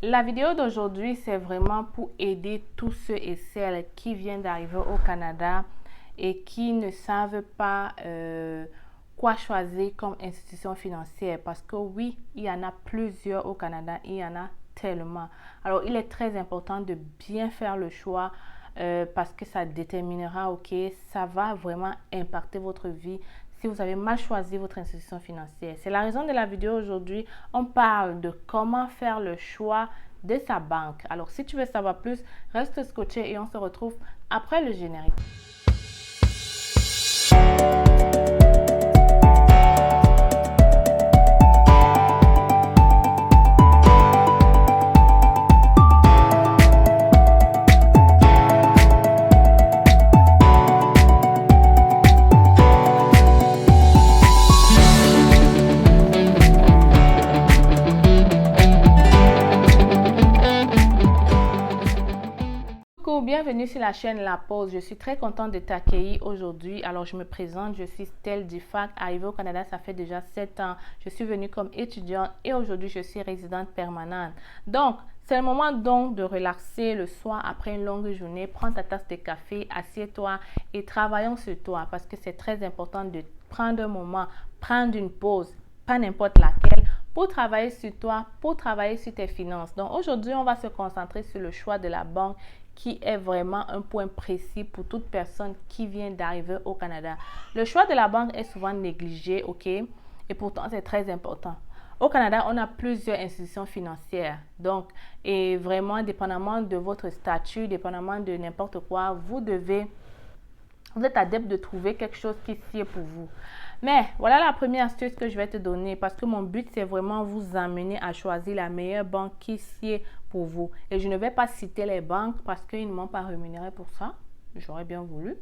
La vidéo d'aujourd'hui, c'est vraiment pour aider tous ceux et celles qui viennent d'arriver au Canada et qui ne savent pas quoi choisir comme institution financière. Parce que oui, il y en a plusieurs au Canada, il y en a tellement. Alors, il est très important de bien faire le choix parce que ça déterminera, ok, ça va vraiment impacter votre vie si vous avez mal choisi votre institution financière. C'est la raison de la vidéo aujourd'hui. On parle de comment faire le choix de sa banque. Alors, si tu veux savoir plus, reste scotché et on se retrouve après le générique. Bienvenue sur la chaîne La Pause. Je suis très contente de t'accueillir aujourd'hui. Alors, je me présente, je suis Stell Dufac, arrivée au Canada, ça fait déjà 7 ans. Je suis venue comme étudiante et aujourd'hui, je suis résidente permanente. Donc, c'est le moment donc de relaxer le soir après une longue journée. Prends ta tasse de café, assieds-toi et travaillons sur toi parce que c'est très important de prendre un moment, prendre une pause, pas n'importe laquelle, pour travailler sur toi, pour travailler sur tes finances. Donc, aujourd'hui, on va se concentrer sur le choix de la banque qui est vraiment un point précis pour toute personne qui vient d'arriver au Canada. Le choix de la banque est souvent négligé, ok? Et pourtant, c'est très important. Au Canada, on a plusieurs institutions financières. Donc, et vraiment, dépendamment de votre statut, dépendamment de n'importe quoi, vous êtes adepte de trouver quelque chose qui sied pour vous. Mais voilà la première astuce que je vais te donner parce que mon but, c'est vraiment vous amener à choisir la meilleure banque qui sied pour vous. Et je ne vais pas citer les banques parce qu'ils ne m'ont pas rémunéré pour ça. J'aurais bien voulu.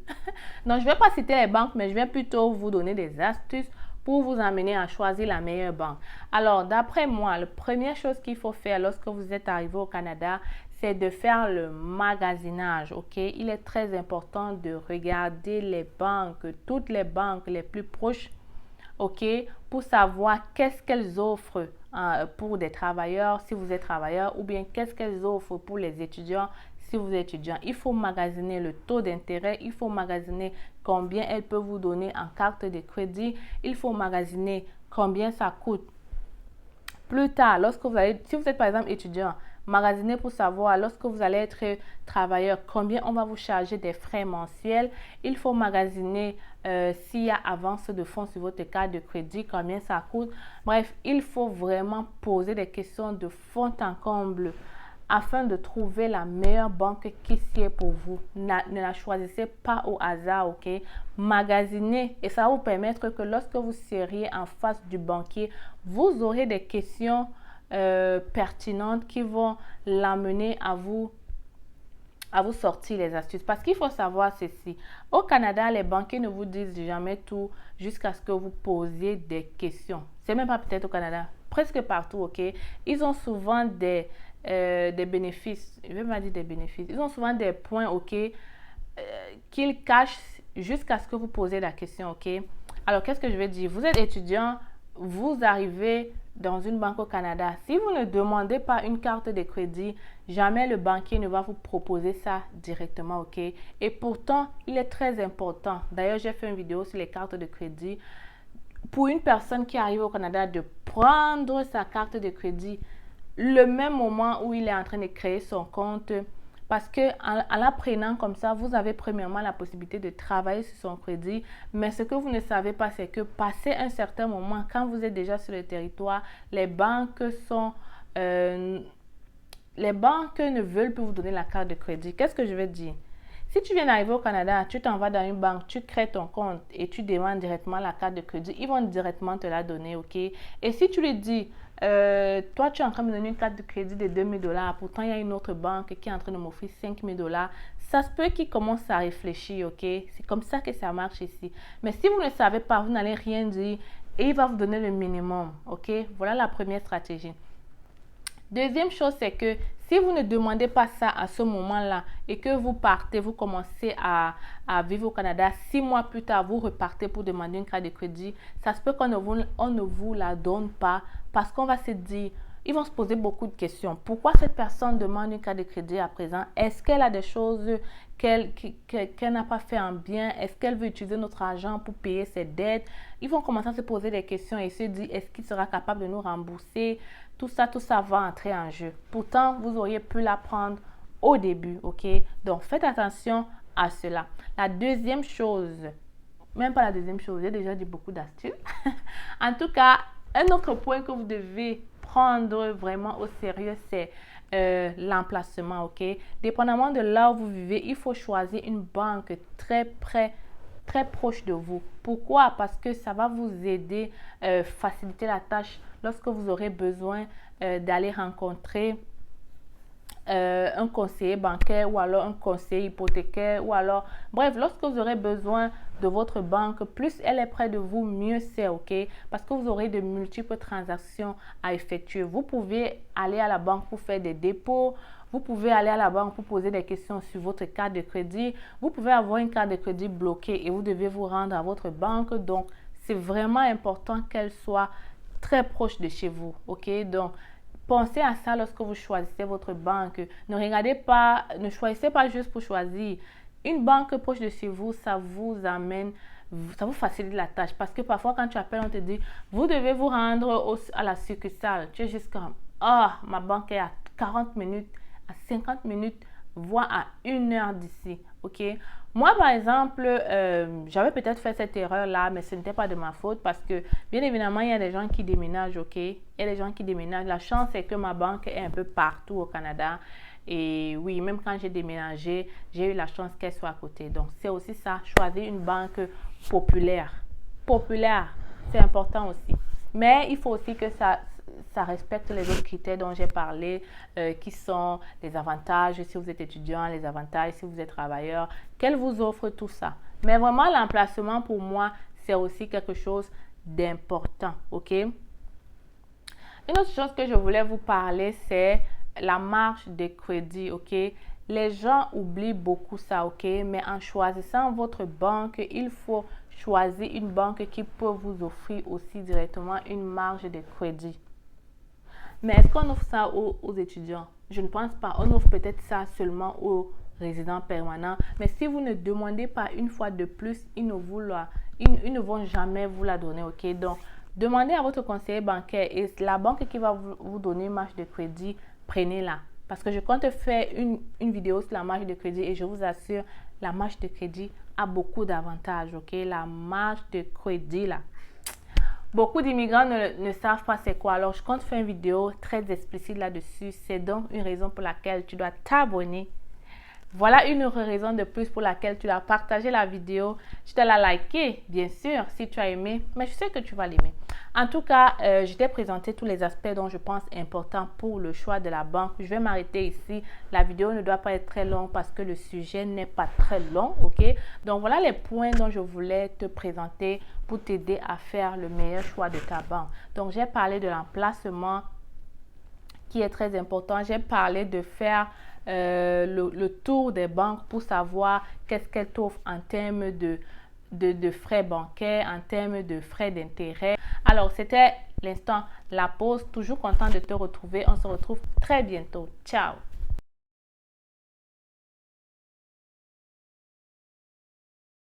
Donc, je ne vais pas citer les banques, mais je vais plutôt vous donner des astuces pour vous amener à choisir la meilleure banque. Alors, d'après moi, la première chose qu'il faut faire lorsque vous êtes arrivé au Canada, c'est de faire le magasinage, ok? Il est très important de regarder les banques, toutes les banques les plus proches, ok? Pour savoir qu'est-ce qu'elles offrent pour des travailleurs, si vous êtes travailleur, ou bien qu'est-ce qu'elles offrent pour les étudiants, si vous êtes étudiant. Il faut magasiner le taux d'intérêt, il faut magasiner combien elles peuvent vous donner en carte de crédit, il faut magasiner combien ça coûte. Plus tard, si vous êtes par exemple étudiant, magasiner pour savoir lorsque vous allez être travailleur, combien on va vous charger des frais mensuels. Il faut magasiner s'il y a avance de fonds sur votre carte de crédit, combien ça coûte. Bref, il faut vraiment poser des questions de fond en comble afin de trouver la meilleure banque qui sied pour vous. Ne la choisissez pas au hasard, ok? Magasinez et ça va vous permettre que lorsque vous seriez en face du banquier, vous aurez des questions pertinentes qui vont l'amener à vous sortir les astuces. Parce qu'il faut savoir ceci. Au Canada, les banquiers ne vous disent jamais tout jusqu'à ce que vous posiez des questions. C'est même pas peut-être au Canada. Presque partout, ok? Ils ont souvent des bénéfices. Je vais pas dire des bénéfices. Ils ont souvent des points, ok? Qu'ils cachent jusqu'à ce que vous posez la question, ok? Alors, qu'est-ce que je vais dire? Vous êtes étudiant, vous arrivez dans une banque au Canada. Si vous ne demandez pas une carte de crédit, jamais le banquier ne va vous proposer ça directement, ok? Et pourtant, il est très important. D'ailleurs, j'ai fait une vidéo sur les cartes de crédit. Pour une personne qui arrive au Canada, de prendre sa carte de crédit le même moment où il est en train de créer son compte, parce que en la prenant comme ça, vous avez premièrement la possibilité de travailler sur son crédit. Mais ce que vous ne savez pas, c'est que passé un certain moment, quand vous êtes déjà sur le territoire, les banques ne veulent plus vous donner la carte de crédit. Qu'est-ce que je veux dire? Si tu viens d'arriver au Canada, tu t'en vas dans une banque, tu crées ton compte et tu demandes directement la carte de crédit, ils vont directement te la donner, ok? Et si tu lui dis, toi, tu es en train de me donner une carte de crédit de 2 000 $, pourtant il y a une autre banque qui est en train de m'offrir 5 000 $, ça se peut qu'il commence à réfléchir, ok? C'est comme ça que ça marche ici. Mais si vous ne savez pas, vous n'allez rien dire et il va vous donner le minimum, ok? Voilà la première stratégie. Deuxième chose, c'est que si vous ne demandez pas ça à ce moment-là et que vous partez, vous commencez à vivre au Canada, 6 mois plus tard, vous repartez pour demander une carte de crédit, ça se peut qu'on ne vous la donne pas parce qu'on va se dire, ils vont se poser beaucoup de questions. Pourquoi cette personne demande une carte de crédit à présent? Est-ce qu'elle a des choses qu'elle n'a pas fait en bien? Est-ce qu'elle veut utiliser notre argent pour payer ses dettes? Ils vont commencer à se poser des questions et se dire, est-ce qu'il sera capable de nous rembourser? Tout ça va entrer en jeu. Pourtant, vous auriez pu l'apprendre au début, ok? Donc, faites attention à cela. La deuxième chose, même pas la deuxième chose, j'ai déjà dit beaucoup d'astuces. En tout cas, un autre point que vous devez prendre vraiment au sérieux, c'est l'emplacement, ok? Dépendamment de là où vous vivez, il faut choisir une banque très proche de vous. Pourquoi? Parce que ça va vous aider, faciliter la tâche lorsque vous aurez besoin d'aller rencontrer un conseiller bancaire ou alors un conseiller hypothécaire ou alors, bref, lorsque vous aurez besoin de votre banque, plus elle est près de vous, mieux c'est, ok? Parce que vous aurez de multiples transactions à effectuer. Vous pouvez aller à la banque pour faire des dépôts, vous pouvez aller à la banque pour poser des questions sur votre carte de crédit, vous pouvez avoir une carte de crédit bloquée et vous devez vous rendre à votre banque. Donc, c'est vraiment important qu'elle soit très proche de chez vous, ok? Donc, pensez à ça lorsque vous choisissez votre banque. Ne choisissez pas juste pour choisir. Une banque proche de chez vous, ça vous facilite la tâche. Parce que parfois, quand tu appelles, on te dit, vous devez vous rendre à la succursale. Tu es juste comme, ma banque est à 40 minutes, à 50 minutes, voire à 1 heure d'ici. Ok? Moi, par exemple, j'avais peut-être fait cette erreur-là, mais ce n'était pas de ma faute parce que, bien évidemment, il y a des gens qui déménagent, ok? Il y a des gens qui déménagent. La chance, c'est que ma banque est un peu partout au Canada. Et oui, même quand j'ai déménagé, j'ai eu la chance qu'elle soit à côté. Donc, c'est aussi ça, choisir une banque populaire. Populaire, c'est important aussi. Mais il faut aussi que ça respecte les autres critères dont j'ai parlé, qui sont les avantages si vous êtes étudiant, les avantages si vous êtes travailleur, qu'elle vous offre tout ça. Mais vraiment, l'emplacement pour moi, c'est aussi quelque chose d'important, ok? Une autre chose que je voulais vous parler, c'est la marge de crédit, ok? Les gens oublient beaucoup ça, ok? Mais en choisissant votre banque, il faut choisir une banque qui peut vous offrir aussi directement une marge de crédit. Mais est-ce qu'on offre ça aux étudiants? Je ne pense pas. On offre peut-être ça seulement aux résidents permanents. Mais si vous ne demandez pas une fois de plus, ils ne vont jamais vous la donner, ok? Donc, demandez à votre conseiller bancaire et la banque qui va vous donner une marge de crédit, prenez-la. Parce que je compte faire une vidéo sur la marge de crédit et je vous assure, la marge de crédit a beaucoup d'avantages, ok? La marge de crédit, là. Beaucoup d'immigrants ne savent pas c'est quoi. Alors, je compte faire une vidéo très explicite là-dessus. C'est donc une raison pour laquelle tu dois t'abonner. Voilà une raison de plus pour laquelle tu dois partager la vidéo. Tu dois la liker, bien sûr, si tu as aimé. Mais je sais que tu vas l'aimer. En tout cas, je t'ai présenté tous les aspects dont je pense importants pour le choix de la banque. Je vais m'arrêter ici. La vidéo ne doit pas être très longue parce que le sujet n'est pas très long, ok? Donc, voilà les points dont je voulais te présenter pour t'aider à faire le meilleur choix de ta banque. Donc, j'ai parlé de l'emplacement qui est très important. J'ai parlé de faire le tour des banques pour savoir qu'est-ce qu'elles t'offrent en termes de frais bancaires, en termes de frais d'intérêt. Alors, c'était l'instant, la pause. Toujours content de te retrouver. On se retrouve très bientôt. Ciao!